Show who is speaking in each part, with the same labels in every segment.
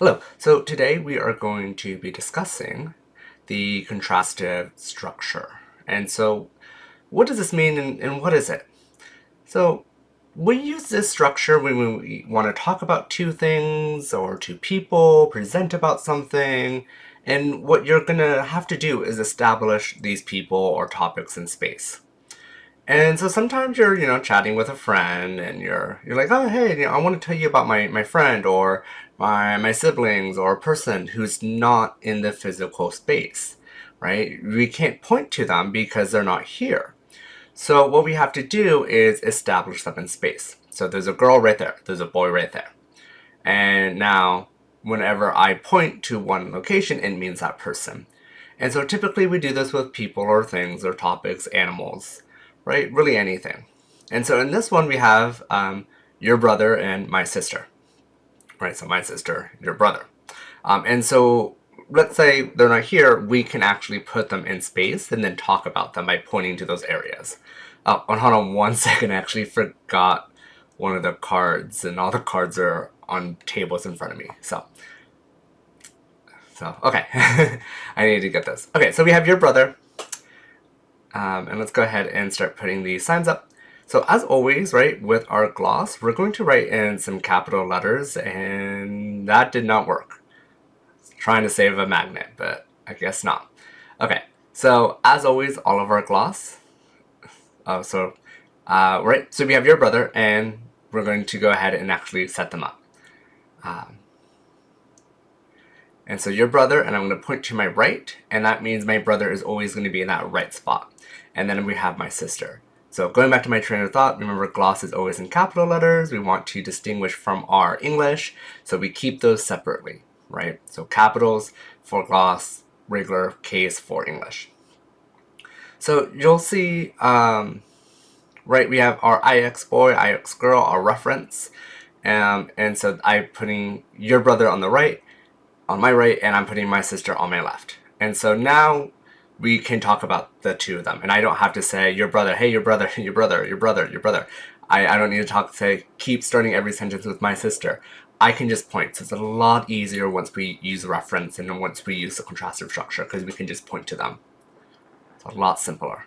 Speaker 1: Hello, so today we are going to be discussing the contrastive structure. And so what does this mean and what is it? So we use this structure when we want to talk about two things or two people, present about something, and what you're going to have to do is establish these people or topics in space. And so sometimes you're, chatting with a friend and you're like, oh, hey, I want to tell you about my friend or my siblings or a person who's not in the physical space, right? We can't point to them because they're not here. So what we have to do is establish them in space. So there's a girl right there. There's a boy right there. And now whenever I point to one location, it means that person. And so typically we do this with people or things or topics, animals, right? Really anything. And so in this one we have your brother and my sister, right? So my sister, your brother. And so let's say they're not here, we can actually put them in space and then talk about them by pointing to those areas. Oh, hold on one second, I actually forgot one of the cards, and all the cards are on tables in front of me. So okay, I need to get this. Okay, so we have your brother, and let's go ahead and start putting these signs up. So as always, right, with our gloss, we're going to write in some capital letters, and that did not work. Trying to save a magnet, but I guess not. Okay, so as always, all of our gloss. Right, so we have your brother, and we're going to go ahead and actually set them up. And so your brother, and I'm going to point to my right, and that means my brother is always going to be in that right spot. And then we have my sister. So going back to my train of thought, remember gloss is always in capital letters. We want to distinguish from our English, so we keep those separately, right? So capitals for gloss, regular case for English. So you'll see, right, we have our IX boy, IX girl, our reference. And so I'm putting your brother on the right, on my right, and I'm putting my sister on my left. And so now we can talk about the two of them. And I don't have to say your brother, hey, your brother, your brother, your brother, your brother. I don't need to say, keep starting every sentence with my sister. I can just point. So it's a lot easier once we use reference and once we use the contrastive structure, because we can just point to them. It's a lot simpler.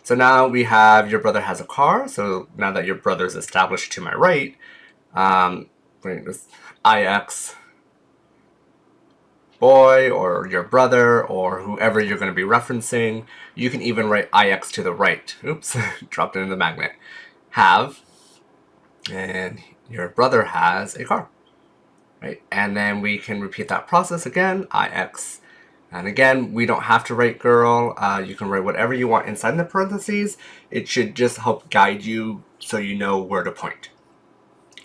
Speaker 1: So now we have your brother has a car. So now that your brother's established to my right, this IX boy or your brother or whoever you're going to be referencing. You can even write IX to the right. Oops, dropped it in the magnet. Have, and your brother has a car, right? And then we can repeat that process again, IX. And again, we don't have to write girl. You can write whatever you want inside the parentheses. It should just help guide you so you know where to point.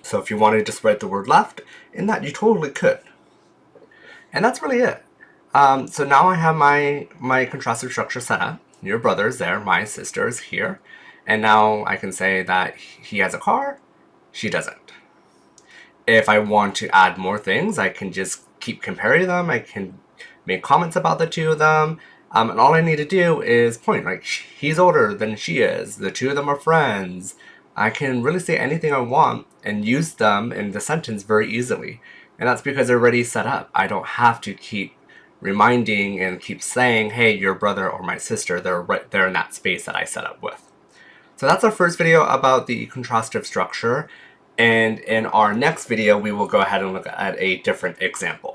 Speaker 1: So if you want to just write the word left in that, you totally could. And that's really it. So now I have my contrastive structure set up. Your brother's there, my sister's here. And now I can say that he has a car, she doesn't. If I want to add more things, I can just keep comparing them. I can make comments about the two of them. And all I need to do is point, like, he's older than she is. The two of them are friends. I can really say anything I want and use them in the sentence very easily. And that's because they're already set up. I don't have to keep reminding and keep saying, hey, your brother or my sister, they're right there in that space that I set up with. So that's our first video about the contrastive structure. And in our next video, we will go ahead and look at a different example.